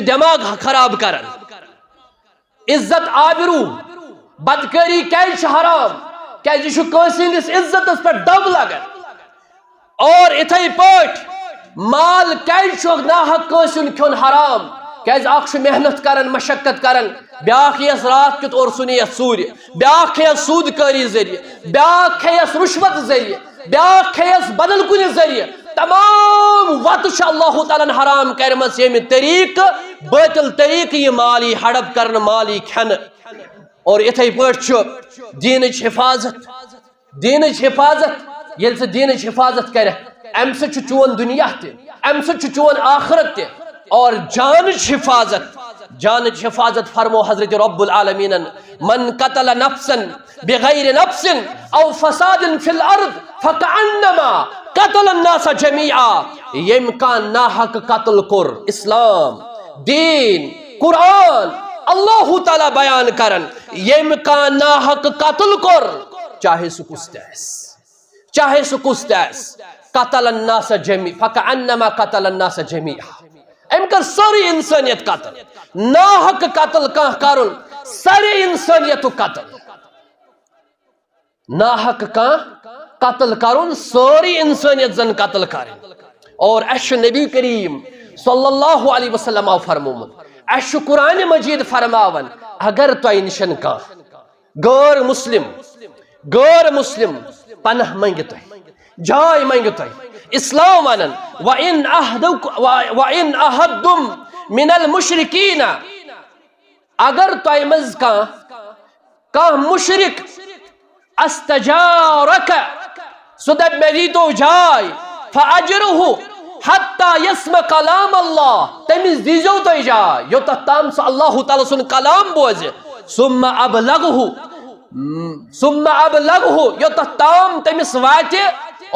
دماغ خراب کرن عزت آبرو بدکاری کیا حرام کہ کنس عزت پر دب لگن اور اتھائی پاٹ مال کیا ناحق کنسن کھن حرام کہ محنت کرن مشقت کرن بیاکھ یس رات کت اور سنیت سور بیاکھ یس سود کاری ذریعہ بیاکھ یس رشوت ذریعہ بیاکھ یس بدل کن ذریعہ تمام وت اللہ تعالیٰ حرام کرمس یم طریق باطل طریق یہ مالی ہڑپ کرن مالی کھن اور اتھائی پاٹ دینچ حفاظت یل سے دینچ حفاظت کرے ام سے چون دنیا تے ام سے چون آخرت تے اور جانچ حفاظت فرمو حضرت رب العالمین من قتل نفسا بغیر نفس او فساد فی الارض فکعنما قتل الناس جميعا یم کان ناحق قتل کر اسلام دین قرآن اللہ تعالی بیان کرن یم کان ناحق قتل کر چاہے سو کستیس قتل الناس جميعا فکعنما قتل الناس جميعا ام کر ساری انسانیت قتل ناحق قتل کرن ساری انسانیت قتل ناحق قتل کرن ساری انسانیت زن قتل کرن اور اش نبی کریم صلی اللہ علیہ وسلم فرمومت اش قرآن مجید فرماون اگر تو نشن غیر مسلم پناہ منگتو جائے منگتو اسلام ونن وَإِنْ أَحَدٌّ مِنَ الْمُشْرِكِينَ اگر تو مز کان مشرک استجارک سدب مدیتو جائے فَأَجْرُهُ حَتَّى يَسْمَ كَلَامَ اللَّهِ تمیز دیجو تو جائے یو تتام سے اللہ تعالیٰ سن کلام بوزے ثُمَّ أَبْلَغُهُ یو تتام تمیز واتے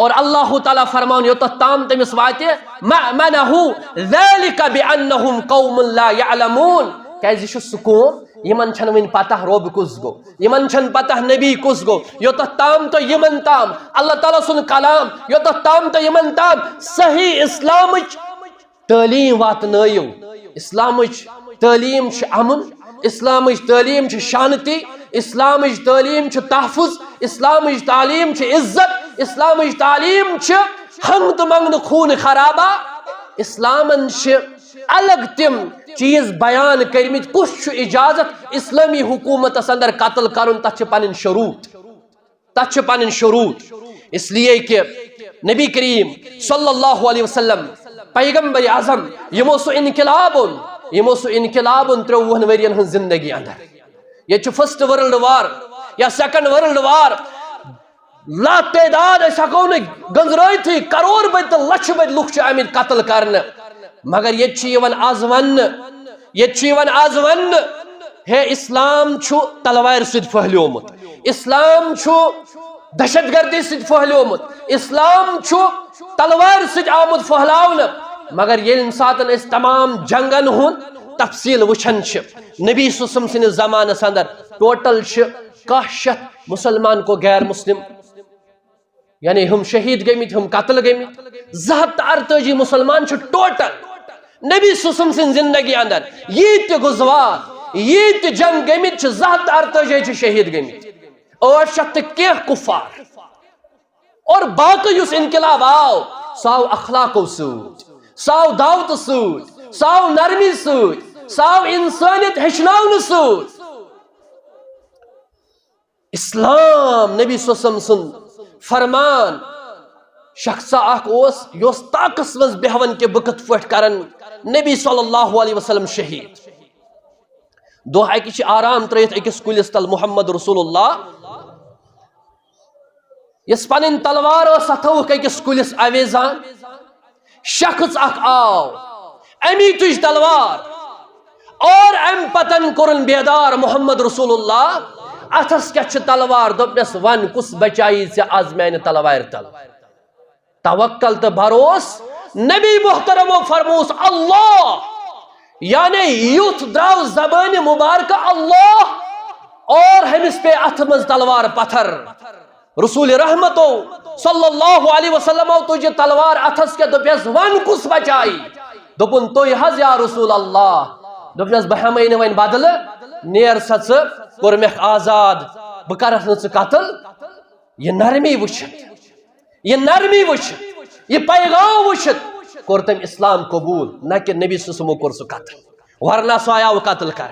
اور اللہ تعالیٰ فرمان یو تتام تمیز واتے مَأْمَنَهُ ذَلِكَ بِأَنَّهُمْ قَوْمٌ لَا يَعْلَمُونَ کیازِ چھُ سکون یمن چھن وین پتہ رب کس گو یمن چھن پتہ نبی کس گو یو تام تو یمن تام اللہ تعالیٰ سن کلام یو تام تو یمن تام صحیح اسلامچ تعلیم واتنائیو اسلامچ تعلیم چھ امن اسلامچ تعلیم چھ شانتی اسلامچ تعلیم چھ تحفظ اسلامچ تعلیم چھ عزت اسلامچ تعلیم چھ حمد منگن خون خرابہ اسلامن چھ الگ تم چیز بیان کرمت کس اجازت اسلامی حکومت اندر قتل کرن تچ پنن شروط اس لیے کہ نبی کریم صلی اللہ علیہ وسلم پیغمبر اعظم یمو سو انقلاب 30 ورین ہن زندگی اندر یہ فرسٹ ورلڈ وار یا سیکنڈ ورلڈ وار لا تعداد ہکو گنزرت کروڑ بد تو لچھ بد لوگ آمت قتل کرنے مگر یہ آز ون ہے اسلام چھو تلوار سید پھہلیومت اسلام چھو دہشت گردی سید پھہلیومت اسلام چھو تلوار سید آمد پھہلاؤن مگر یہ ساتن اس تمام جنگن ہون تفصیل وچھن نبی صلی اللہ علیہ وسلم سن زمانہ اندر ٹوٹل 100 مسلمان کو غیر مسلم یعنی ہم شہید گمت ہم قتل گمت 238 مسلمان ٹوٹل نبی صلی اللہ علیہ وسلم سن زندگی اندر یہ غزوات یہ جنگ گمت 238 شہید گمت 800 کی کفار اور باقی اس انقلاب آو ساو اخلاقو سوت ساو دعوت سوت ساو نرمی سوت ساو انسانیت ہچناون سوت اسلام نبی صلی اللہ علیہ وسلم سن فرمان شخصا اخ یوس طاقس مز بہون کے بکت پٹ کرن نبی صلی اللہ علیہ وسلم شہید دو اکس آرام ترت اکس کلس تل محمد رسول اللہ یس پن تلوار اتوک اکس کلس اویزان شخص اخ آو امی تج تلوار اور ام پتن کورن بیدار محمد رسول اللہ اتس کیا تلوار دپنس ون کس بچائی سے آز میں تلوار تل توکل تو بھروس نبی محترم و فرموس اللہ یعنی یوت دراو زبان مبارکہ اللہ اور ہمس پہ اتمز تلوار پتھر رسول رحمتو صلی اللہ علیہ وسلم تجھے تلوار اتس کے دپیس ون کس بچائی دپن تو حض یا رسول اللہ دپنس بہمین ون بدل نیر سچ کور مکھ آزاد بہ کرس نہ قتل یہ نرمی وچھت یہ نرمی وچھت یہ پیغام وچھت کور تم اسلام قبول نہ کہ نبی صلی اللہ علیہ وسلم کور سو قتل ورنہ سو آیا وہ قتل کر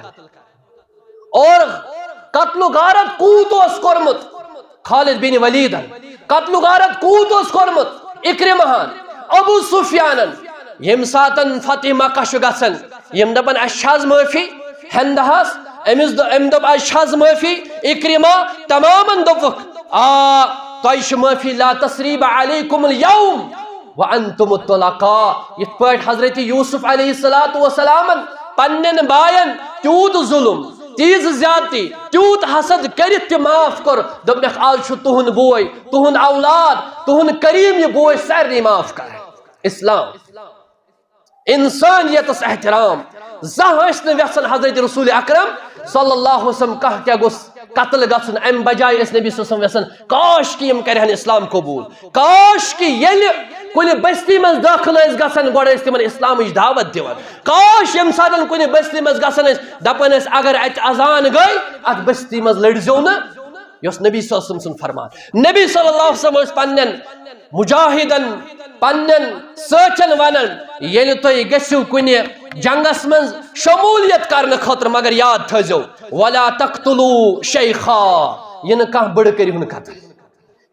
اور قتل و غارت کوت اس کورمت خالد بن ولید قتل و غارت کوت اس کورمت اکرمہ ابو سفیان یم ساتن فتح مکہ چھ گژھن یم دپن اشاز معافی ہندہس ام دپ اشاز معافی اکرمہ تماما دپک تہ معافی لا تسریب علیکم اليوم وانتم الطلقاء یت پٲٹھۍ حضرت یوسف علیہ السلام پنن بائن تیوت ظلم تیز زیادتی تیوت حسد کرت تہ معاف کر دپنکھ آز چھ تہند بوے تہند اولاد تہند کریم یہ بوے سارنی معاف کر اسلام انسانیتس احترام زہاں ویسن حضرت رسول اکرم صلی اللہ علیہ وسلم کیا گوس قتل گھن ام بجائے اس نبی صلی اللہ علیہ وسلم ویسن کاش کہ یم کرہن اسلام قبول کاش کہ یل کن بستی مز داخل گھن گوڑ تمن اسلامچ دعوت دیوان کاش یم ساتن کن بستی مز گھن دپن اگر ات اذان گئی ات بستی مز لڑزو نا یس نبی صلی اللہ علیہ وسلم فرمان نبی صلی اللہ علیہ وسلم پنن مجاہدن پنن سچن ونن یل تھی گھو کن جنگس من شمولیت کرنے خاطر مگر یاد تھزو ولا تقتلوا شیخا یہ کھانا بڑ کرہن قتل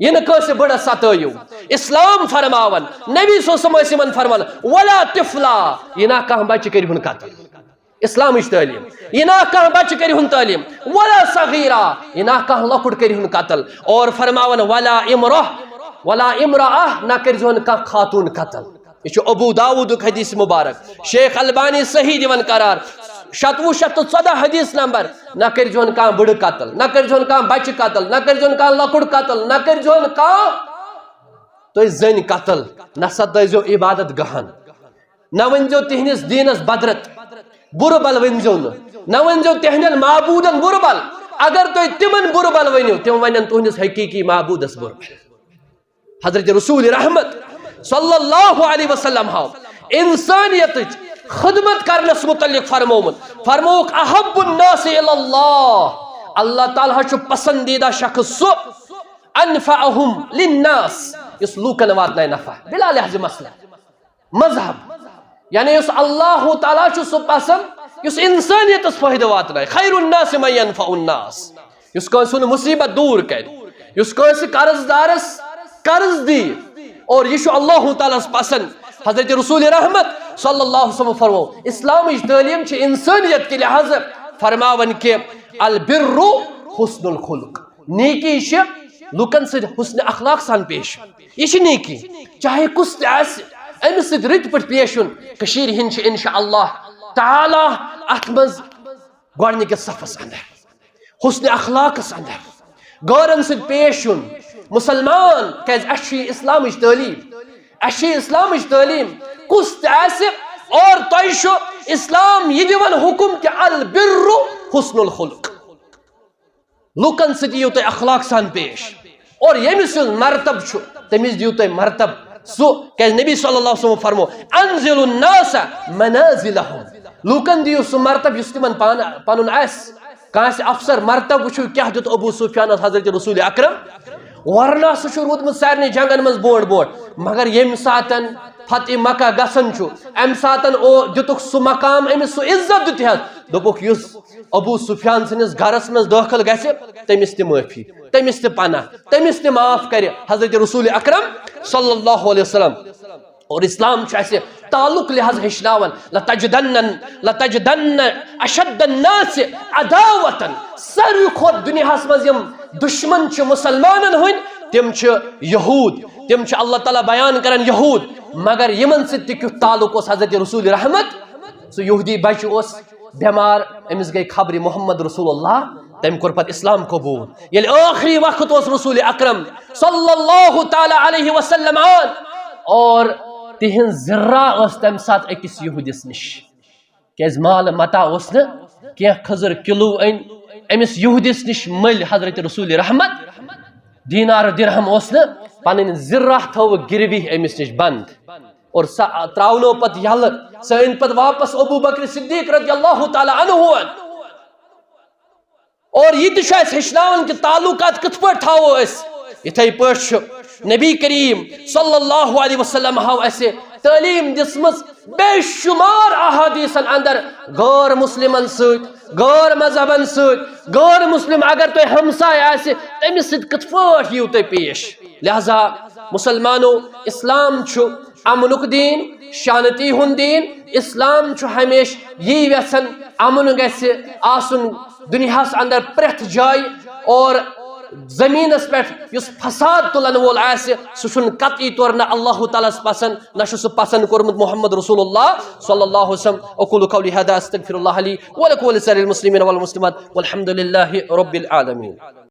یہ کس بڑ ستیو اسلام فرماون نبی صلی اللہ علیہ وسلم فرمان ولا طفلا یہ کھانا بچہ کرہن قتل اسلامچ تعلیم یہ کھانا بچہ کرہن تعلیم ولا صغیرہ یہ کھانا لکٹ کرہن قتل اور فرماون ولا امرأہ نہ کرزون کھانا خاتون قتل یہ ابو داود حدیث مبارک شیخ البانی صحیح دیون قرار 714 حدیث نمبر نہ کرزون کھانا بڑ قتل نہ کرزون کھانا بچہ قتل نہ کرزون کھانا لکٹ قتل نہ کرزون کھانا تو زن قتل نہ سدزو عبادت گہن نہ ونزو تہنس دینس بدرت بربل ونزو نہ ونزو تہنن معبودن بربل اگر تو تمن بربل ونیو تم ونن تہنس حقیقی معبودس بربل حضرت رسول رحمت صلی اللہ علیہ وسلم ہاو انسانیت خدمت کرنس متعلق فرموک احب الناس اللہ اللہ تعالیٰ چھو پسندیدہ شخص سو انفعہم للناس اس لوکن واتنا نفع بلا لحظ مسئلہ مذہب یعنی اس اللہ تعالیٰ چھو سو پسند اس انسانیت اس فائدہ واتنا خیر الناس من ينفع الناس اس کو سن مصیبت دور کر اس کو قرض دارس قرض دی اور یہ اللہ تعالیٰ پسند حضرت رسول رحمت صلی اللہ علیہ وسلم فرمو اسلامی تعلیم چھ انسانیت کے لحاظ فرماون کہ البر حسن الخلق نیکی چھ لوکن سے حسن اخلاق سان پیش یہ نیکی چاہے کس تس امس ست رت پہ پیش کشیر ہند انشاءاللہ تعالی ات مز گۄڈنِکِس صفس اندر حسن اخلاقس اندر غورن ست پیش مسلمان کیاز اچھی اسلامچ تعلیم اچھی اسلامچ تعلیم کس تس اور تہ اسلام یہ دِوان حکم کہ البر حسن الخلق لوکن ست یِیو تُہۍ اخلاق سان پیش اور ییٚمِس سُنٛد مرتب چھُ تٔمِس دِیو تُہۍ مرتب سُہ کیاز نبی صلی اللہ علیہ وسلم فرمو انزل الناس منازلهم لوکن دیو سُہ مرتب یُس تِمن پنُن آسہِ کانٛسہِ افسر مرتب وٕچھو کیاہ دیُت ابو سفیانس حضرت رسول اکرم ورنہ سُہ چھُ روٗدمُت سارنٕے جنگن منٛز برونٛٹھ برونٛٹھ مگر ییٚمہِ ساتن فتح مکہ گژھان چھُ امہِ ساتن دِتُکھ سُہ مقام أمِس سُہ عزت دیُت حظ دوٚپُکھ یُس ابو سفیان سٕنٛدِس گرس منٛز دٲخل گژھِ تٔمِس تہِ معٲفی تٔمِس تہِ پناہ تٔمِس تہِ معاف کرِ حضرت رسول اکرم صلی اللہ علیہ وسلم اور اسلام چھُ اسہِ تعلق لحاظ ہیٚچھناوان لتجدن اشد الناس عداوة ساروی کھۄتہٕ دُنیاہس منٛز یِم دشمن چھِ مسلمانن ہٕنٛدۍ تِم چھِ یہوٗد تِم چھِ اللہ تعالیٰ بیان کران یہوٗد مگر یِمن سۭتۍ تہِ کیُتھ تعلق اوس حضرت رسول رحمت سُہ یہودی بچہ اوس بیمار أمِس گٔے خبرِ محمد رسول اللہ تٔمۍ کوٚر پتہٕ اسلام قبوٗل ییٚلہِ ٲخری وقت اوس رسول اکرم صلی اللہ تعالیٰ علیہ وسلم آن اور تہنز ذرہ ٲس تمہِ ساتہٕ أکِس یہوٗدِس نِش کیازِ مال متا اوس نہٕ کینٛہہ کھٔزٕر کِلوٗ أنۍ أمِس یہوٗدِس نِش مٔلۍ حضرت رسول رحمت دینار درہم اوس نہٕ پنٕنۍ ذرہ تھٲوٕکھ گِروی أمِس نِش بنٛد اور سۄ تراونو پتہٕ یلہٕ سۄ أنۍ پتہٕ واپس ابو بکر صدیق رضی اللہ تعالیٰ عنہ اور یہ تہِ چھُ اسہِ ہیٚچھناوان کہ تعلقات کِتھ پٲٹھۍ تھاوو أسۍ یِتھے پٲٹھۍ چھُ نبی کریم صلی اللہ علیہ وسلم ہاو اسہِ تعلیٖم دِژمٕژ بے شمار احادیثن اندر غٲر مسلمن سۭتۍ غٲر مذہبن سۭتۍ غٲر مسلم اگر تۄہہِ ہمساے آسہِ تٔمِس سۭتۍ کِتھ پٲٹھۍ یِیِو تُہۍ پیش لہذا مسلمانو اسلام چھُ امنُک دیٖن شانتی ہُنٛد دیٖن اسلام چھُ ہمیشہ یی یژھان امن گژھِ آسُن دُنیاہس اندر پرٛٮ۪تھ جایہِ اور زمینس پہ یُس فساد تُلن وول آسہِ سُہ چھُنہٕ قطعی طور نہ اللہ تعالیٰ ہس پسند نہ چھُ سُہ پسند کوٚرمُت محمد رسول اللہ صلی اللہ علیہ وسلم اقول قولی هذا استغفر الله لي ولكم ولسائر المسلمين والمسلمات والحمد لله رب العالمين.